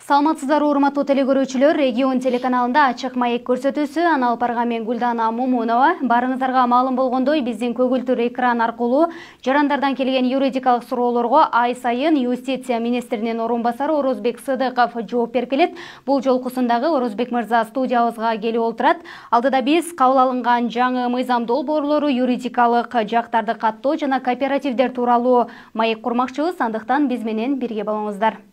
Саламатсыздар урматтуу телекөрүүчүлөр, регион телеканалында ачык маек көрсөтүүсү Ана Алпарга мен Гүлдана Мумунова. Барыңыздарга маалым болгондой, биздин көгүлтүр экран аркылуу жарандардан келген юридикалык суроолорго ай сайын Юстиция министринин орун басары Орозбек Сыдыков жооп беркелет. Бул жолкусундагы Орозбек мырза студиябызга келип олтурат. Алдыда биз кабыл алынган жаңы мыйзам долбоорлору, юридикалык жактарды каттоо жана кооперативдер тууралуу маек курмакчыбыз. Андыктан биз менен бирге болуңуздар.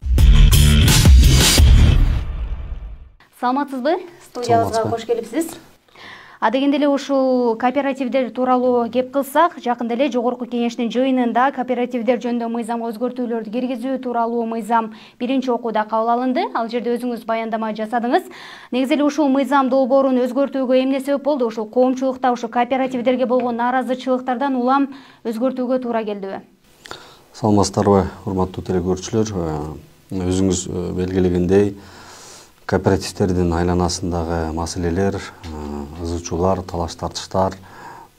Саламатсызбы? Студиябызга кош келипсиз. Дегенде эле ушул кооперативдер тууралуу кеп кылсак, жакында эле Жогорку Кеңештин жыйынында кооперативдер жөнүндө мыйзамга өзгөртүүлөрдү киргизүү тууралуу мыйзам биринчи окууда кабыл алынды. Ал жерде өзүңүз баяндама жасадыңыз. Негизи эле ушул мыйзам долбоорун өзгөртүүгө эмне себеп болду? Ушул коомчулукта ушул кооперативдерге болгон нааразычылыктардан улам өзгөртүүгө туура келдиби? Саламатсыздарбы, урматтуу телекөрүүчүлөр. Өзүңүз белгилегендей, кооперативдердин айланасындагы маселелер, ызычуулар, талаш-тартыштар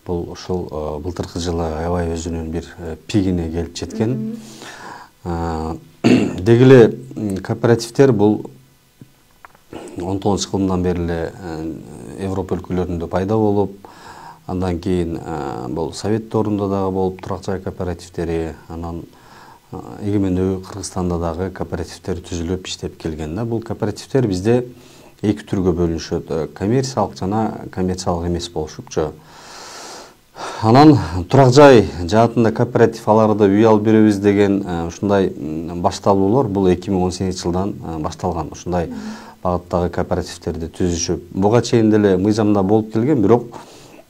бул ушул былтыркы жылы аябай өзүнүн бир пигине келип жеткен. Деги эле кооперативдер бул 19-кылымдан бери эле Европа өлкөлөрүндө пайда болуп, андан кийин бул Совет доорунда дагы болуп, турак жай кооперативдери, анан эгемендүү Кыргызстанда дагы кооперативдер түзүлүп иштеп келген. Бул кооперативдер бизде эки түргө бөлүнүшөт. Коммерциялык жана коммерциялык эмес болушупчу. Анан турак жай жаатында кооператив аларды үй алып беребиз деген ушундай башталуулар бул 2018 жылдан башталган. Ушундай багыттагы кооперативдерди түзүшүп, буга чейин деле мыйзамда болуп келген, бирок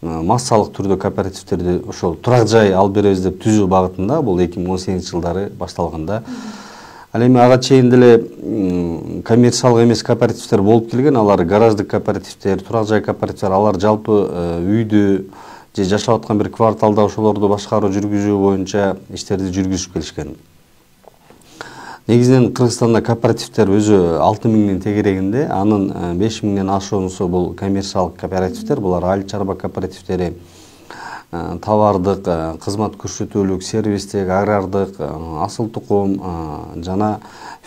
массалык түрдө кооперативдерди ошол турак жай алып беребиз деп түзүү багытында бул 2018 жылдары башталганда. Ал эми ага чейин деле коммерциялык эмес кооперативдер болуп келген, алар гараждык кооперативдер, турак жай кооперативдер, алар жалпы үйдү же жашап аткан бир кварталда ошолорду башкаруу жүргүзүү боюнча иштерди жүргүзүп келишкен. Негизинен Кыргызстанда кооперативдер өзү 6000-дин тегерегинде, анын 5000ден ашуусу бул коммерциялык кооперативдер, булар айыл чарба кооперативдери, товардык, кызмат көрсөтүүлүк, сервистик, агрардык, асыл тукум жана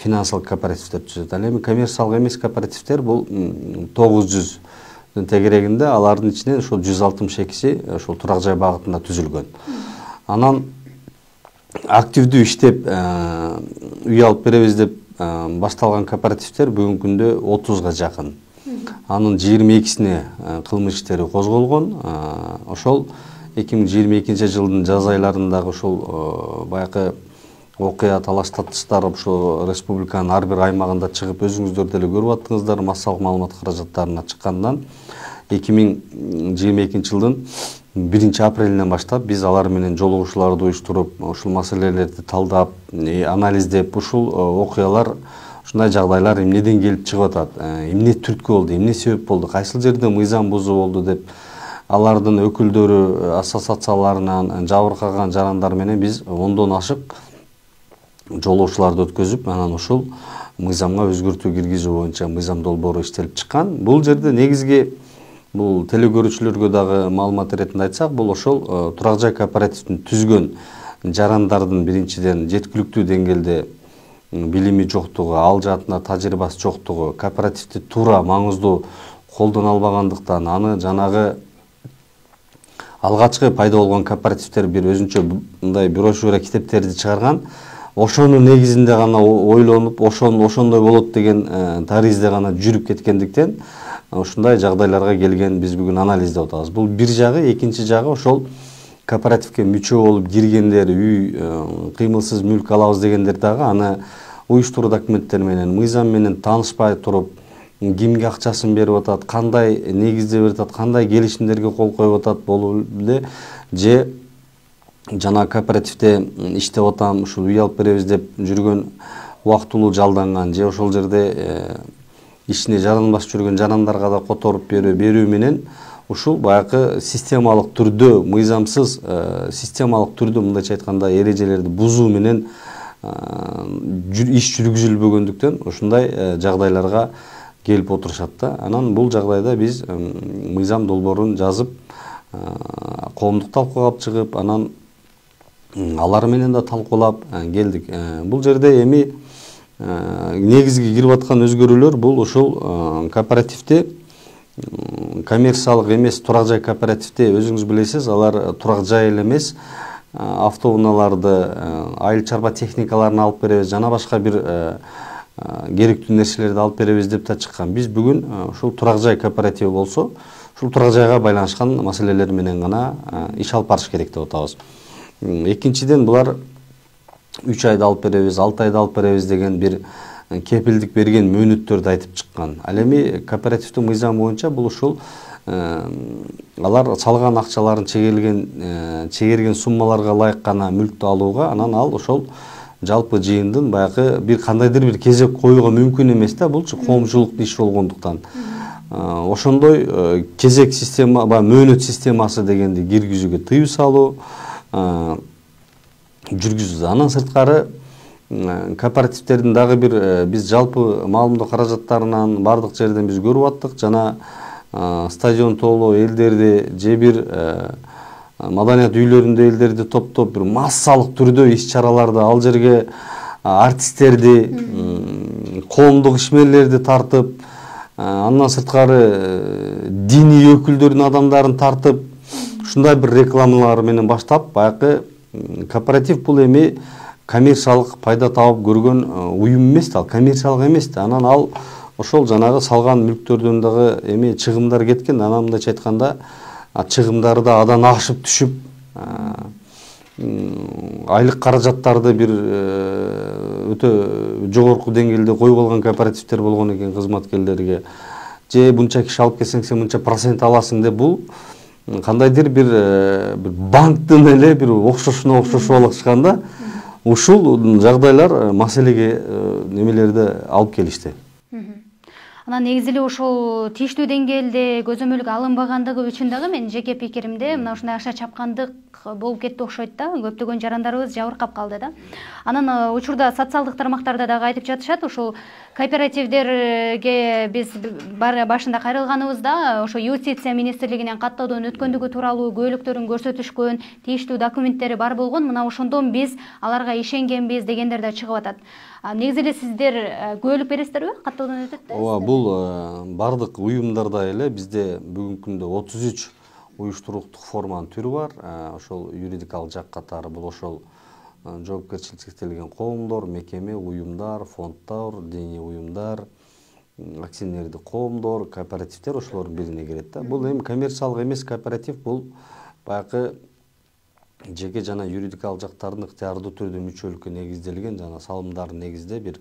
финансылык кооперативдер түзөт. Ал эми коммерциялык эмес кооперативдер бул 900дин тегерегинде, алардын ичинен ошол 162си ошол турак жай багытында түзүлгөн. Анан активдүү иштеп үй алып беребиз деп башталган кооперативдер бүгүнкү күндө 30га жакын. Анын 22сине кылмыш иштери козголгон. Ошол 2022 жылдын жаз айларындагы ушул баягы окуя, талаш-тартыштар ушул республиканын ар бир аймагында чыгып, өзүңүздөр деле көрүп аттыңыздар, массалык маалымат каражаттарына чыккандан 2022 жылдын 1-апрелинен баштап биз алар менен жолугушууларды уюштуруп, ушул маселелерди талдап, анализдеп, ушул окуялар, ушундай жагдайлар эмнеден келип чыгып атат, эмне түрткү болду, эмне себеп болду, кайсыл жерде мыйзам бузуу болду деп алардын өкүлдөрү, ассоциацияларынан жабыркаган жарандар менен биз 10дон ашык жолугушууларды өткөзүп, анан ушул мыйзамга өзгөртүү киргизүү боюнча мыйзам долбоору иштелип чыккан. Бул жерде негизги бул телекөрүүчүлөргө дагы маалымат иретинде айтсак, бул ошол турак жай кооперативин түзгөн жарандардын биринчиден жеткиликтүү деңгээлде билими жоктугу, ал жаатында тажрыйбасы жоктугу, кооперативди туура маңыздуу колдоно албагандыктан, аны жанагы алгачкы пайда болгон кооперативдер бир өзүнчө мындай брошюра китептерди чыгарган. Ошонун негизинде гана ойлонуп, ошондой болот деген таризде гана жүрүп кеткендиктен ушундай жагдайларга келген биз бүгүн анализдеп атабыз. Бул бир жагы, экинчи жагы ошол кооперативге мүчө болуп киргендер, үй, кыймылсыз мүлк алабыз дегендер дагы аны уюштуруу документтери менен, мыйзам менен таанышпай туруп, кимге акчасын берип атат, кандай негизде берип атат, кандай келишимдерге кол коюп атат болуп эле, же жана кооперативде иштеп атам, ушул үй алып беребиз деп жүргөн убактылуу жалданган, же ошол жерде ишине жаранбаш жүргөн жарандарга да которуп берүү менен ушул баягы системалык түрдө, мыйзамсыз системалык түрдө, мындайча айтканда, эрежелерди бузуу менен иш жүргүзүлбөгөндүктөн ушундай жагдайларга келип отурушат да. Анан бул жагдайда биз мыйзам долбоорун жазып, коомдук талкууга алып чыгып, анан алар менен да талкуулап келдик. Бул жерде эми негизги кирип аткан өзгөрүүлөр бул ошол кооперативде коммерциялык эмес турак жай кооперативде өзүңүз билесиз, алар турак жай эле эмес, автоунааларды, айыл чарба техникаларын алып беребиз, жана башка бир керектүү нерселерди алып беребиз деп да чыккан. Биз бүгүн ушул турак жай кооперативи болсо, ушул турак жайга байланышкан маселелер менен гана иш алып барыш керек деп атабыз. Экинчиден, булар 3 айда алып беребиз, 6 айда алып беребиз деген бир кепилдик берген мөөнөттөрдү айтып чыккан. Ал эми кооперативдин мыйзамы боюнча бул ушул алар салган акчаларын чегерген суммаларга ылайык гана мүлктү алууга, анан ал ошол жалпы жыйындын баягы бир кандайдыр бир кезек коюуга мүмкүн эмес да, булчу коомчулуктун иши болгондуктан. Ошондой кезек система, мөөнөт системасы дегенди киргизүүгө тыюу салуу жүргүзүлдү. Андан сырткары кооперативтердин дагы бир биз жалпы маалымдоо каражаттарынан бардык жерден биз көрүп аттык, жана стадион тоолоо элдерди же бир маданият үйлөрүндө элдерди топтоп бир массалык түрдө иш чараларды ал жерге артисттерди, коомдук ишмерлерди тартып, андан сырткары диний өкүлдөрдүн адамдарын тартып, ушундай бир рекламалар менен баштап, баягы кооператив бул эми коммерциялык пайда табып көргөн уюм эмес да, ал коммерциялык эмес да. Анан ал ошол жанагы салган мүлктөрдөн дагы эми чыгымдар кеткен. Анан мындайча айтканда, чыгымдары да адан ашып түшүп, айлык каражаттарды бир өтө жогорку деңгээлде коюп алган кооперативдер болгон экен кызматкерлерге. Же мынча киши алып келсең сен мынча процент аласың деп, бул кандайдыр бир банктын эле бир окшошуна окшошуп алышканда, ушул жагдайлар маселеге немелерди алып келишти. Анан негизи эле ошол тийиштүү деңгээлде көзөмөлгө алынбагандыгы үчүн дагы мен жеке пикиримде мына ушундай акча чапкандык болуп кетти окшойт да. Көптөгөн жарандарыбыз жабыркап калды да. Анан учурда социалдык тармактарда дагы айтып жатышат, ошол кооперативдерге биз башында кайрылганыбызда ошо юстиция министрлигинен каттоодон өткөндүгү тууралуу күбөлүктөрүн көрсөтүшкөн, тийиштүү документтери бар болгон. Мына ошондон биз аларга ишенгенбиз дегендер да чыгып атат. Негизи эле сиздер күбөлүк бересиздерби? Каттоодон өтөт да? Ооба, бул бардык уюмдарда эле бизде бүгүнкү күндө 33 уюштуруктук форманын түрү бар. Ошол юридикалык жак катары бул ошол жоопкерчиликке чектелген коомдор, мекеме, уюмдар, фонддор, диний уюмдар, акционердик коомдор, кооперативдер ошолордун бирине кирет да. Бул эми коммерциялык эмес кооператив, бул баягы жеке жана юридикалык жактардын ыктыярдуу түрдө мүчөлүккө негизделген, жана салымдардын негизде бир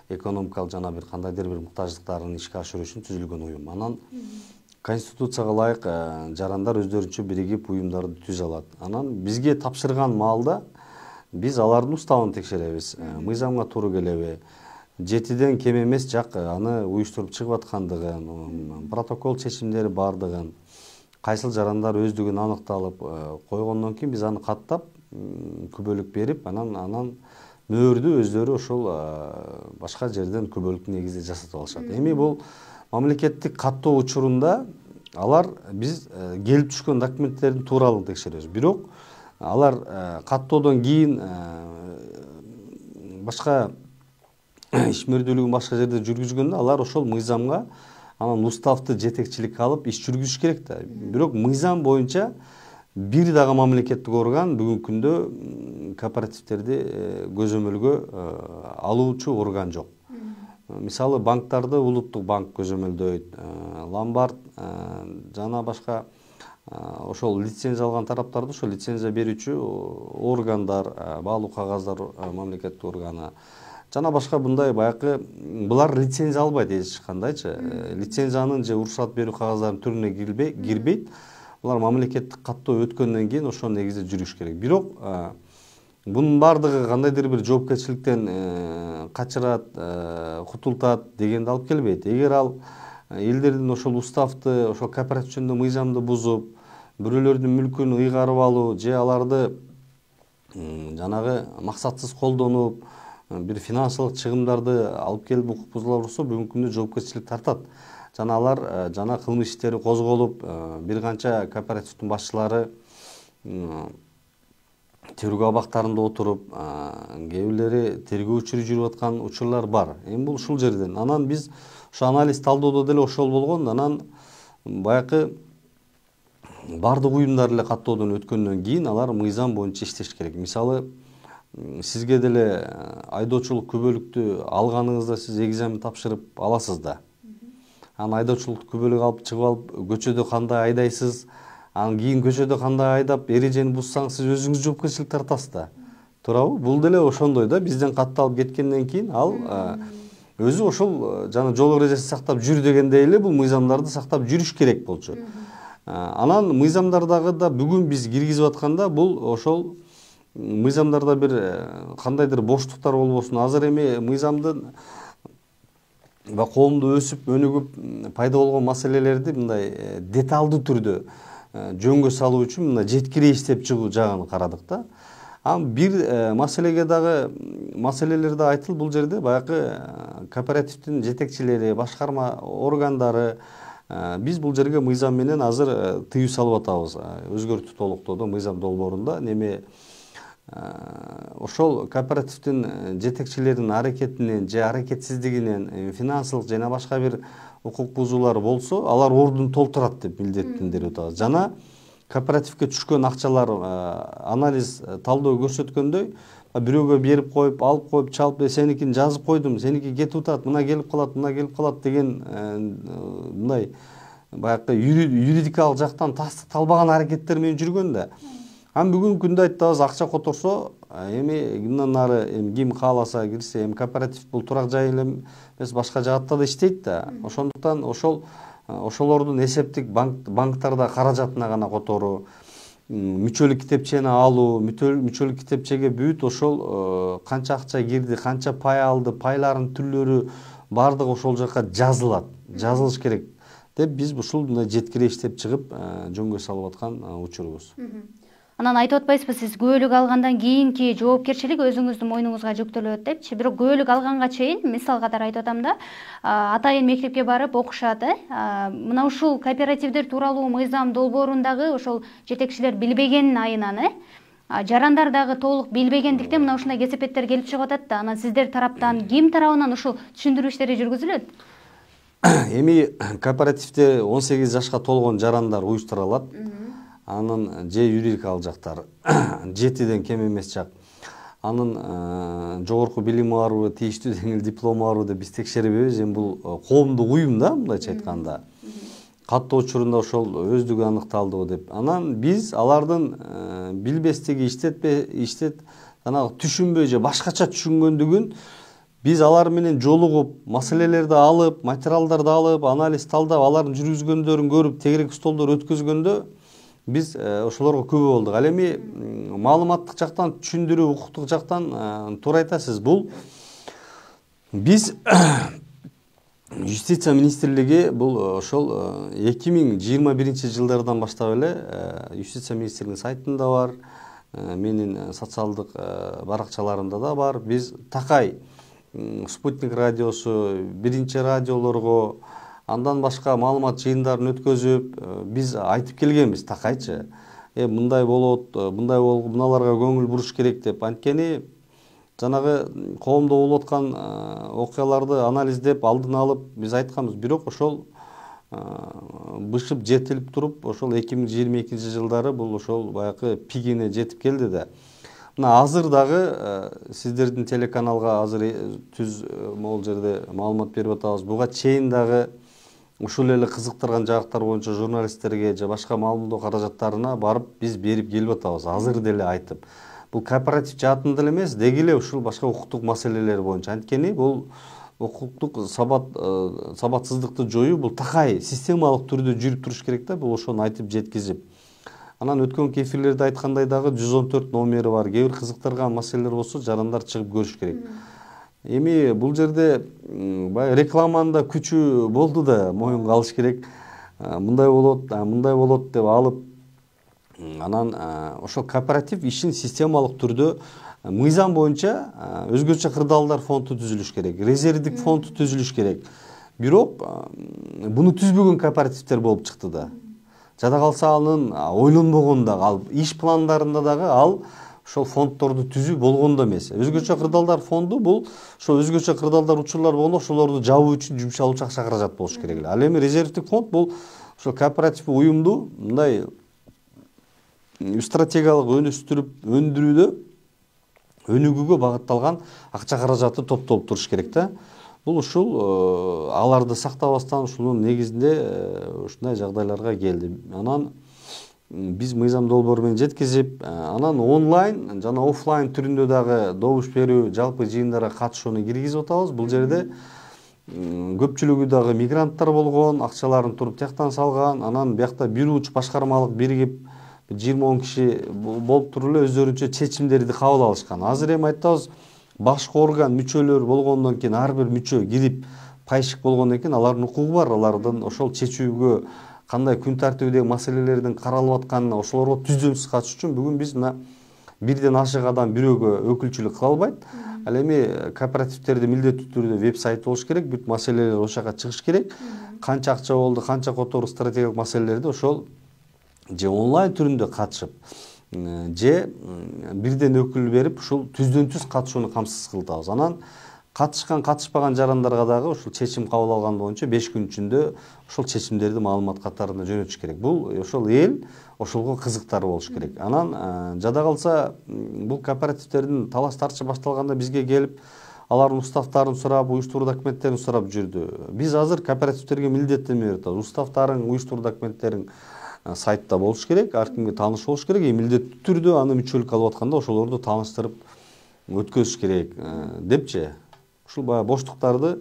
экономикалык жана бир кандайдыр бир муктаждыктарын ишке ашыруу үчүн түзүлгөн уюм. Анан конституцияга ылайык жарандар өздөрүнчө биригип уюмдарды түзө алат. Анан бизге тапшырган маалда биз алардын уставын текшеребиз. Мыйзамга туура келеби, 7ден кем эмес жак аны уюштуруп чыгып аткандыгын, протокол чечимдери бардыгын, кайсыл жарандар өздүгүн аныкталып койгондон кийин биз аны каттап, күбөлүк берип, анан мөөрдү өздөрү ошол башка жерден күбөлүктү негизде жасатып алышат. Эми бул мамлекеттик каттоо учурунда алар биз келип түшкөн документтердин тууралыгын текшеребиз. Бирок алар каттоодон кийин башка ишмердүүлүгүн башка жерде жүргүзгөндө алар ошол мыйзамга, анан уставды жетекчилик алып иш жүргүзүш керек да. Бирок мыйзам боюнча бир дагы мамлекеттик орган бүгүнкү күндө кооперативдерди көзөмөлгө алуучу орган жок. Мисалы банктарды улуттук банк көзөмөлдөйт, ломбард жана башка ошол лицензия алган тараптарды ошол лицензия берүүчү органдар, баалуу кагаздар мамлекеттик органы жана башка мындай баягы булар лицензия албайт эч кандайчы. Лицензиянын же уруксат берүү кагаздарынын түрүнө кирбейт. Булар мамлекеттик каттоо өткөндөн кийин ошол негизде жүрүш керек. Бирок бунун бардыгы кандайдыр бир жоопкерчиликтен качырат, кутултат дегенди алып келбейт. Эгер ал элдердин ошол уставды, ошол кооператив жөнүндө мыйзамды бузуп, бирөөлөрдүн мүлкүн ыйгарып алуу же аларды жанагы максатсыз колдонуп, бир финансылык чыгымдарды алып келип укук бузуулар болсо, бүгүнкү күндө жоопкерчилик тартат. Жана алар жана кылмыш иштери козголуп, бир канча кооперативдин башчылары тергөө абактарында отуруп, кээ бирлери тергөө учуру жүрүп аткан учурлар бар. Эми бул ушул жерден. Анан биз ошо анализ талдоодо деле ошол болгон. Анан баягы бардык уюмдар эле каттоодон өткөндөн кийин алар мыйзам боюнча иштеш керек. Мисалы, сизге деле айдоочулук күбөлүктү алганыңызда сиз экзамен тапшырып аласыз да. Анан айдоочулук күбөлүк алып чыгып алып, көчөдө кандай айдайсыз, анан кийин көчөдө кандай айдап, эрежени буссаңыз сиз өзүңүз жоопкерчилик тартасыз да. Туурабы? Бул деле ошондой да. Бизден катталып кеткенден кийин ал өзү ошол жана жол эрежесин сактап жүр дегендей эле бул мыйзамдарды сактап жүрүш керек болчу. Анан мыйзамдардагы да бүгүн биз киргизип атканда бул ошол мыйзамдарда бир кандайдыр боштуктар болбосун. Азыр эми мыйзамдын коомдо өсүп өнүгүп пайда болгон маселелерди мындай деталдуу түрдө жөнгө салуу үчүн мына жеткире иштеп чыгуу жагын карадык да. Анан бир маселеге дагы маселелерди айтылды бул жерде. Баягы кооперативдин жетекчилери, башкарма органдары биз бул жерге мыйзам менен азыр тыюу салып атабыз. Өзгөртүү толуктоодо мыйзам долбоорунда неме ошол кооперативдин жетекчилеринин аракетинен же аракетсиздигинен финансылык жана башка бир укук бузуулар болсо, алар ордун толтурат деп милдеттендирип атабыз. Жана кооперативге түшкөн акчалар анализ талдоо көрсөткөндөй, бирөөгө берип коюп, алып коюп, чалып, сеникин жазып койдум, сеники кетип атат, мына келип калат деген мындай баягы юридикалык жактан тастыкталбаган аракеттер менен жүргөн да. Анан бүгүнкү күндө айтабыз, акча которсо, эми мындан ары ким кааласа кирсе, эми кооператив бул турак жай эле эмес, башка жаатта да иштейт да. Ошондуктан ошолордун эсептик банктарда каражатына гана которуу, мүчөлүк китепчени алуу, мүчөлүк китепчеге бүт ошол канча акча кирди, канча пай алды, пайлардын түрлөрү бардыгы ошол жака жазылат, жазылыш керек деп биз ушул мындай жеткире иштеп чыгып жөнгө салып аткан учурубуз. Анан айтып атпайсызбы, сиз күбөлүк алгандан кийинки жоопкерчилик өзүңүздүн мойнуңузга жүктөлөт депчи. Бирок күбөлүк алганга чейин, мисал катары айтып атам да, атайын мектепке барып окушат, мына ушул кооперативдер тууралуу мыйзам долбоорундагы ошол жетекчилер билбеген айынан, жарандар дагы толук билбегендиктен мына ушундай кесепеттер келип чыгып атат да. Анан сиздер тараптан, ким тарабынан ушул түшүндүрүү иштери жүргүзүлөт? Эми кооперативде 18 жашка толгон жарандар уюштурулат. Анын же юридикалык жактар 7ден кем эмес жак. Анын жогорку билими барбы, тийиштүү деңгээлде диплому барбы деп биз текшеребейбиз. Эми бул коомдук уюм да, мындайча айтканда. Каттоо учурунда ошол өздүгү аныкталдыбы деп. Анан биз алардын билбестиги, жанагы түшүнбөй же башкача түшүнгөндүгүн биз алар менен жолугуп, маселелерди алып, материалдарды алып, анализ талдап, алардын жүргүзгөндөрүн көрүп, тегерек столдор өткөзгөндө биз ошолорго күбө болдук. Ал эми маалыматтык жактан, түшүндүрүү, укуктук жактан туура айтасыз. Бул биз Юстиция министрлиги бул ошол 2021-жылдардан баштап эле Юстиция министрлигинин сайтында бар, менин социалдык баракчаларымда да бар. Биз такай Спутник радиосу, биринчи радиолорго, андан башка маалымат жыйындарын өткөзүп, биз айтып келгенбиз такайчы. Мындай болот, мыналарга көңүл буруш керек деп. Анткени жанагы коомдо болуп аткан окуяларды анализдеп, алдын алып биз айтканбыз. Бирок ошол бышып жетилип туруп, ошол 2022-жылдары бул ошол баягы пигине жетип келди да. Мына азыр дагы сиздердин телеканалга азыр түз могул жерде маалымат берип атабыз. Буга чейин дагы ушул эле кызыктырган жагаттар боюнча журналисттерге же башка маалымдоо каражаттарына барып биз берип келип атабыз. Азыр деле айтып. Бул кооператив жаатында эле эмес, деги эле ушул башка укуктук маселелер боюнча. Анткени бул укуктук сабатсыздыкты жоюу бул такай системалык түрдө жүрүп туруш керек да. Бул ошону айтып жеткизип. Анан өткөн эфирлерде айткандай дагы 114 номери бар. Кээ бир кызыктырган маселелер болсо жарандар чыгып көрүш керек. Эми бул жерде баягы рекламанын да күчү болду да, моюнга алыш керек. Мындай болот деп алып, анан ошол кооператив ишин системалык түрдө мыйзам боюнча өзгөчө кырдаалдар фонду түзүлүш керек, резервдик фонд түзүлүш керек. Бирок буну түзбөгөн кооперативдер болуп чыкты да. Жада калса анын ойлонбогон дагы, ал иш пландарында дагы ал ошол фонддорду түзүү болгондо эмес. Өзгөчө кырдаалдар фонду бул ошо өзгөчө кырдаалдар учурлар болгондо ошолорду жабуу үчүн жумшалуучу акча каражат болуш керек эле. Ал эми резервдик фонд бул ошол кооператив уюмду мындай стратегиялык өндүрүүдө өнүгүүгө багытталган акча каражаты топтолуп туруш керек да. Бул ушул аларды сактабастан ушунун негизинде ушундай жагдайларга келди. Анан биз мыйзам долбоору менен жеткизип, анан онлайн жана офлайн түрүндө дагы добуш берүү, жалпы жыйындарга катышууну киргизип атабыз. Бул жерде көпчүлүгү дагы мигранттар болгон, акчаларын туруп тияктан салган, анан биякта бир уч башкармалык биригип 20-10 киши болуп туруп эле өздөрүнчө чечимдерди кабыл алышкан. Азыр эми айтабыз, башкы орган мүчөлөр болгондон кийин ар бир мүчө кирип пайшык болгондон кийин алардын укугу бар, алардын ошол чечүүгө кандай күн тартибидеги маселелердин каралып атканына ошолорго түздөнсүз катыш үчүн бүгүн биз мына бирден ашык адам бирөөгө өкүлчүлүк кыла албайт. Ал эми кооперативтерде милдеттүү түрдө веб-сайт болуш керек, бүт маселелер ошол жака чыгыш керек. Канча акча болду, канча которук стратегиялык маселелерди ошол же онлайн түрүндө катышып, же бирден өкүл берип ушул түздөн-түз катышууну камсыз кылтабыз. Анан катышкан, катышпаган жарандарга дагы ушул чечим кабыл алган боюнча 5 күн ичинде ошол чечимдерди маалымат катарында жөнөтүш керек. Бул ошол эл ошолго кызыктар болуш керек. Анан жада калса бул кооперативтердин талаш тартышы башталганда бизге келип, алардын уставтарын сурап, уюштуруу документтерин сурап жүрдү. Биз азыр кооперативтерге милдеттенме берип атабыз. Уставтарың, уюштуруу документтериң сайтта болуш керек, ар кимге тааныш болуш керек. Милдеттүү түрдө аны мүчөлүк алып атканда ошолорду тааныштырып өткөзүш керек депчи. Ушул баягы боштуктарды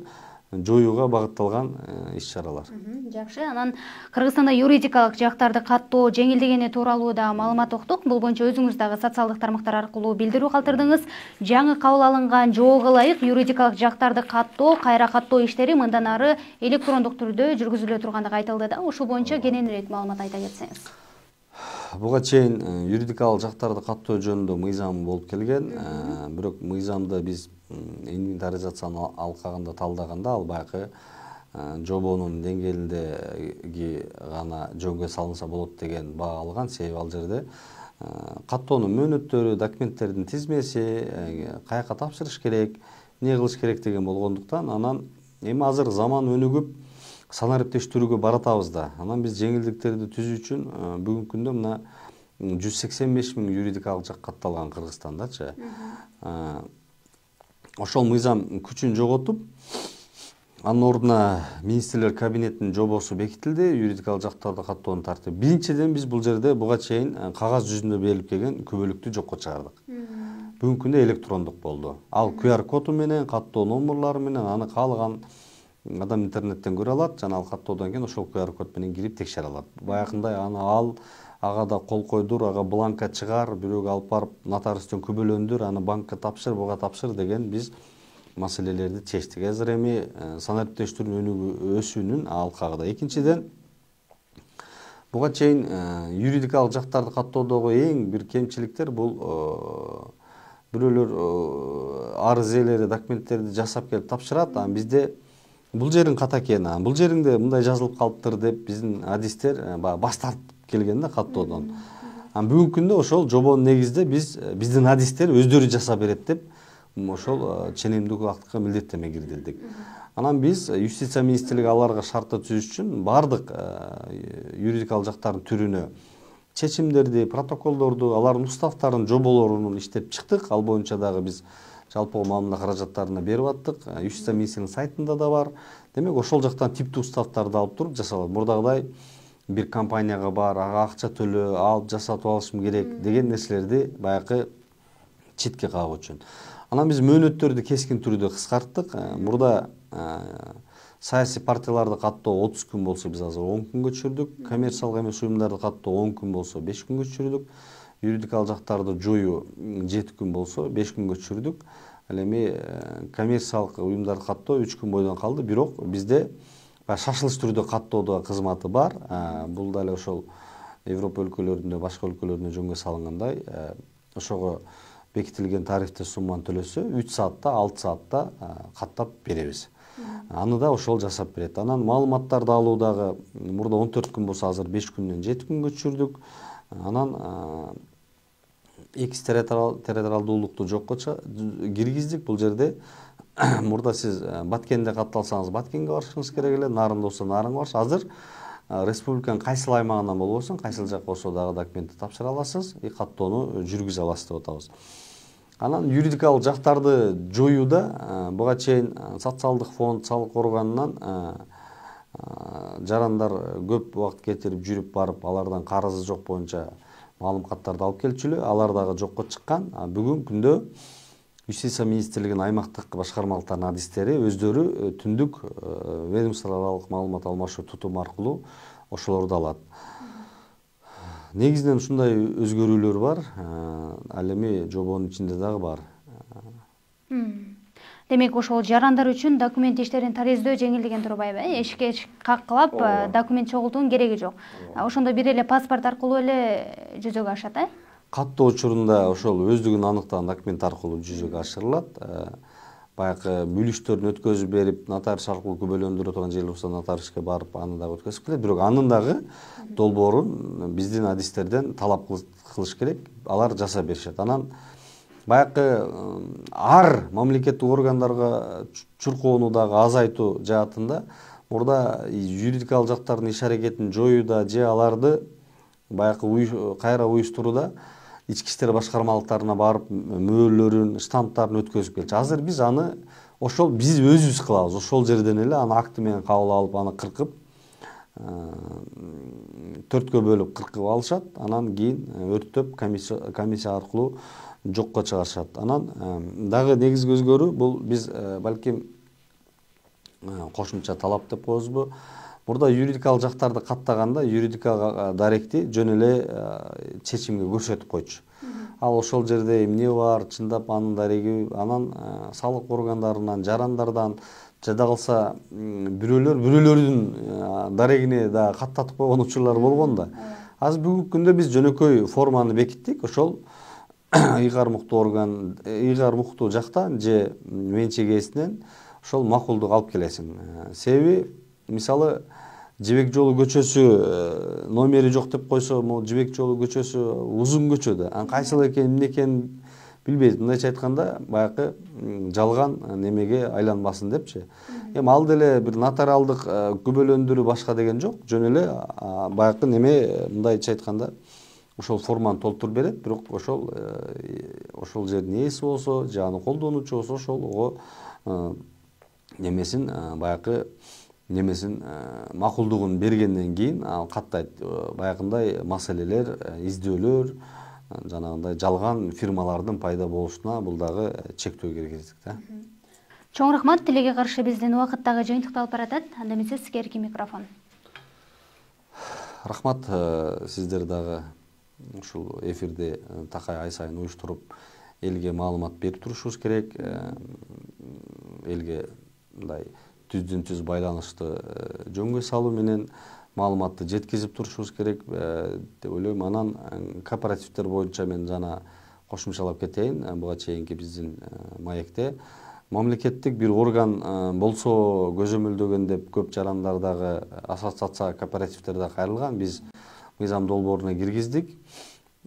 жоюуга багытталган иш-чаралар. Жакшы. Анан Кыргызстанда юридикалык жактарды каттоо жеңилдегени тууралуу да маалымат уктук. Бул боюнча өзүңүз дагы социалдык тармактар аркылуу билдирүү калтырдыңыз. Жаңы кабыл алынган жоого ылайык юридикалык жактарды каттоо, кайра каттоо иштери мындан ары электрондук түрдө жүргүзүлө тургандыгы айтылды да. Ушул боюнча кененирээк маалымат айта кетсеңиз. Буга чейин юридикалык жактарды каттоо жөнүндө мыйзам болуп келген. Бирок мыйзамды биз инвентаризациянын алкагында талдаганда ал баягы жобонун деңгээлиндеги гана жөнгө салынса болот деген баа алган. Себеби ал жерде каттоонун мөөнөттөрү, документтердин тизмеси, каяка тапшырыш керек, эмне кылыш керек деген болгондуктан, анан эми азыр заман өнүгүп санариптештирүүгө баратабыз да. Анан биз жеңилдиктерди түзүү үчүн бүгүнкү күндө мына 185 000 юридикалык жак катталган Кыргызстандачы. Ошол мыйзам күчүн жоготуп, анын ордуна министрлер кабинетинин жобосу бекитилди, юридикалык жактарды каттоонун тартиби. Биринчиден биз бул жерде буга чейин кагаз жүзүндө берилип келген күбөлүктү жокко чыгардык. Бүгүнкү күндө электрондук болду. Ал QR коду менен, каттоо номурлары менен аны каалаган адам интернеттен көрө алат, жана ал каттоодон кийин ошол QR код менен кирип текшере алат. Баягындай аны ага да кол койдур, ага бланка чыгар, бирөөгө алып барып нотариустан күбөлөндүр, аны банкка тапшыр, буга тапшыр деген биз маселелерди чечтик. Азыр эми санариптештирүүнүн өсүүнүн алкагында. Экинчиден, буга чейин юридикалык жактарды каттоодогу эң бир кемчиликтер бул бирөөлөр арыз ээлери документтерди жасап келип тапшырат, анан бизде бул жериң ката экен, бул жериңде мындай жазылып калыптыр деп биздин адистер баш тартып келген да каттоодон. Бүгүнкү күндө ошол жобонун негизинде биздин адистер өздөрү жасап берет деп ошол ченемдик убакытка милдеттенме киргизилдик. Анан биз юстиция министрлиги аларга шартты түзүш үчүн бардык юридикалык жактардын түрүнө чечимдерди, протоколдорду, алардын уставтарын, жоболорун иштеп чыктык. Ал боюнча дагы биз жалпы маамиле каражаттарына берип аттык. Юстиция министрлигинин сайтында да бар. Демек ошол жактан типтүү уставтарды алып туруп жасалат. Мурдагыдай бир компанияга бар, ага акча төлөө, алып жасатып алышым керек деген нерселерди баягы четке кагуу үчүн. Анан биз мөөнөттөрдү кескин түрдө кыскарттык. Мурда саясий партияларды каттоо 30 күн болсо биз азыр 10 күнгө түшүрдүк. Коммерциялык эмес уюмдарды каттоо 10 күн болсо 5 күнгө түшүрдүк. Юридикалык жактарды жоюу 7 күн болсо 5 күнгө түшүрдүк. Ал эми коммерциялык уюмдарды каттоо 3 күн бойдон калды. Бирок бизде шашылыш түрдө каттоодо кызматы бар. Бул дагы ошол Европа өлкөлөрүндө, башка өлкөлөрүндө жөнгө салынгандай, ошого бекитилген тарифте сумманы төлөсө 3 саатта, 6 саатта каттап беребиз. Аны да ошол жасап берет. Анан маалыматтарды алуу дагы мурда 14 күн болсо азыр 5 күндөн 7 күнгө түшүрдүк. Анан экс территориалдуулукту жокко киргиздик. Бул жерде мурда сиз Баткенде катталсаңыз Баткенге барышыңыз керек эле, Нарында болсо Нарынга барыш. Азыр республиканын кайсыл аймагынан болбосун, кайсыл жак болсо дагы документти тапшыра аласыз, каттоону жүргүзө аласыз деп атабыз. Анан юридикалык жактарды жоюуда буга чейин социалдык фонд, салык органынан жарандар көп убакыт кетирип жүрүп барып, алардан карызы жок боюнча маалыматтарды алып келчүлү, алар дагы жокко чыккан. Бүгүнкү күндө Юстиция министрлигинин аймактык башкармалыктарынын адистери өздөрү түндүк ведомство аралык маалымат алмашуу тутуму аркылуу ошолорду алат. Негизинен ушундай өзгөрүүлөр бар. Ал эми жобонун ичинде дагы бар. Демек ошол жарандар үчүн документ иштерин тариздөө жеңилдеген турбайбы? Эшикке каккылап документ чогултуунун кереги жок. Ошондо бир эле паспорт аркылуу эле жүзөгө ашат, Каттоо учурунда ошол өздүгүн аныктаган документ аркылуу жүзөгө ашырылат. Баягы бүлүштөрүн өткөзүп берип, нотариус аркылуу күбөлөндүрө турган жери болсо нотариуске барып, аны дагы өткөзүп келет. Бирок анын дагы долбоорун биздин адистерден талап кылыш керек. Алар жасап беришет. Анан баягы ар мамлекеттик органдарга чуркоонуудагы азайтуу жаатында мурда юридикалык жактардын иш аракетин жоюуда же аларды баягы кайра уюштурууда ички иштер башкармалыктарына барып мөөлөрүн, штамптарын өткөзүп келчү. Азыр биз аны ошол биз өзүбүз кылабыз. Ошол жерден эле аны акты менен кабыл алып, аны кыркып, 4кө бөлүп кыркып алышат. Анан кийин өрттөп комиссия аркылуу жокко чыгарышат. Анан дагы негизги өзгөрүү бул биз балким кошумча талап деп коебузбу. Мурда юридикалык жактарды каттаганда юридикалык даректи жөн эле чечимге көрсөтүп койчу. Ал ошол жерде эмне бар, чындап анын дареги, анан салык органдарынан, жарандардан жада калса бирөөлөрдүн дарегине да каттатып койгон учурлар болгон да. Азыр бүгүнкү күндө биз жөнөкөй форманы бекиттик. Ошол ыйгар муктуу орган, ыйгар муктуу жактан же менчек ээсинен ошол макулдук алып келесиң. Себеби мисалы Жибек жолу көчөсү номери жок деп койсо, могу Жибек жолу көчөсү узун көчө да. Кайсыл экен, эмне экенин билбейт. Мындайча айтканда, баягы жалган немеге айланбасын депчи. Эми ал деле бир нотариалдык күбөлөндүрүү башка деген жок. Жөн эле баягы неме мындайча айтканда ошол форманы толтуруп берет, бирок ошол жердин ээси болсо, же аны колдонуучу болсо, ошол немесин баягы макулдугун бергенден кийин каттайт. Баягындай маселелер, издөөлөр, жанагындай жалган фирмалардын пайда болушуна бул дагы чектөө киргиздик да. Чоң рахмат. Тилеге каршы биздин убакыт дагы жыйынтыкталып баратат. Анда эмесе сизге эркин микрофон. Рахмат. Сиздер дагы ушул эфирде такай ай сайын уюштуруп элге маалымат берип турушубуз керек. Элге мындай түздөн-түз байланышты жөнгө салуу менен маалыматты жеткизип турушубуз керек деп ойлойм. Анан кооперативдер боюнча мен жана кошумчалап кетейин. Буга чейинки биздин маекте мамлекеттик бир орган болсо көзөмөлдөгөн деп көп жарандардагы ассоциация кооперативдерде кайрылган. Биз мыйзам долбооруна киргиздик.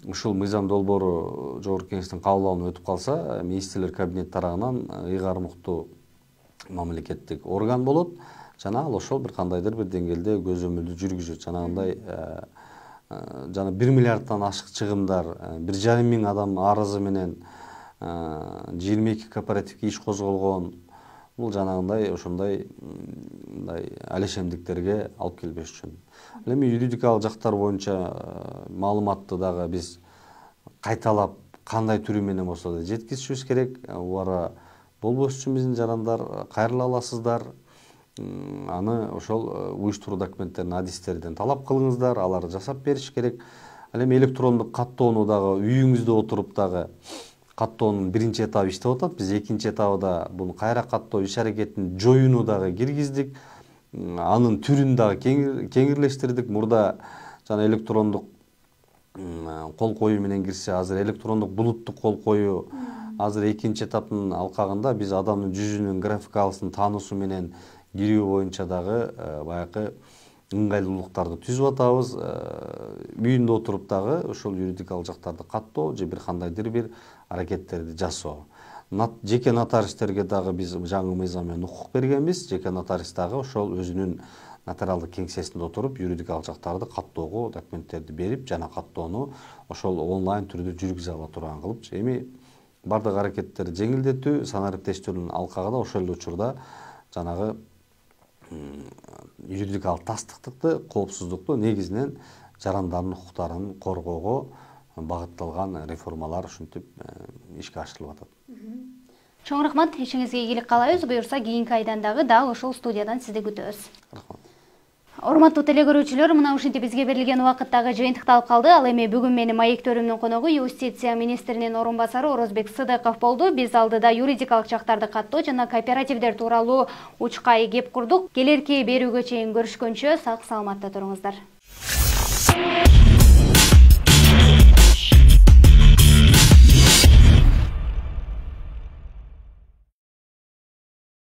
Ушул мыйзам долбоору жогорку кеңештин кабыл өтүп калса, министрлер кабинети тарабынан ыйгар муктуу мамлекеттик орган болот. Жана ал ошол бир кандайдыр бир деңгээлде көзөмөлдү жүргүзөт. Жанагындай жана 1 миллиардтан ашык чыгымдар, 1,5 миң адам арызы менен 22 кооперативге иш козголгон. Бул жанагындай ошондой алешемдиктерге алып келбеш үчүн. Эми юридикалык жактар боюнча маалыматты дагы биз кайталап кандай түрү менен болсо да жеткизишибиз керек. Убара болбош үчүн биздин жарандар кайрыла аласыздар. Аны ошол уюштуруу документтерин адистерден талап кылыңыздар, алар жасап бериш керек. Ал эми электрондук каттоону дагы үйүңүздө отуруп дагы каттоонун биринчи этабы иштеп атат. Биз экинчи этабыда бул кайра каттоо иш аракетин жоюуну дагы киргиздик. Анын түрүн дагы кеңирлештирдик. Мурда жана электрондук кол коюу менен кирсе, азыр электрондук булуттук кол коюу. Азыр экинчи этаптын алкагында биз адамдын жүзүнүн графикалысын таануусу менен кирүү боюнча дагы баягы ыңгайлуулуктарды түзүп атабыз. Үйүндө отуруп дагы ошол юридикалык жактарды каттоо же бир кандайдыр бир аракеттерди жасоо. Жеке нотариустерге дагы биз жаңы мыйзам менен укук бергенбиз. Жеке нотариус дагы ошол өзүнүн нотариалдык кеңсесинде отуруп юридикалык жактарды каттоого документтерди берип, жана каттоону ошол онлайн түрдө жүргүзө ала турган кылып, эми бардык аракеттерди жеңилдетүү, санариптештирүүнүн алкагы да ошол эле учурда жанагы юридикалык тастыктыкты, коопсуздукту негизинен жарандардын укуктарын коргоого багытталган реформалар ушинтип ишке ашырылып атат. Чоң рахмат, ишиңизге ийгилик каалайбыз. Буюрса кийинки айдан дагы ушул студиядан сизди күтөбүз. Рахмат. Урматтуу телегөрүүчүлөр, мына ушинтип бизге берилген убакыттагы жыйынтыкталып калды. Ал эми бүгүн менин маектөрүмдүн коногу юстиция министринин орун басары Орозбек Сыдыков болду. Биз алдыда юридикалык жактарды каттоо жана кооперативдер тууралуу учкай кеп курдук. Келерки берүүгө чейин көрүшкөнчө сак саламатта туруңуздар.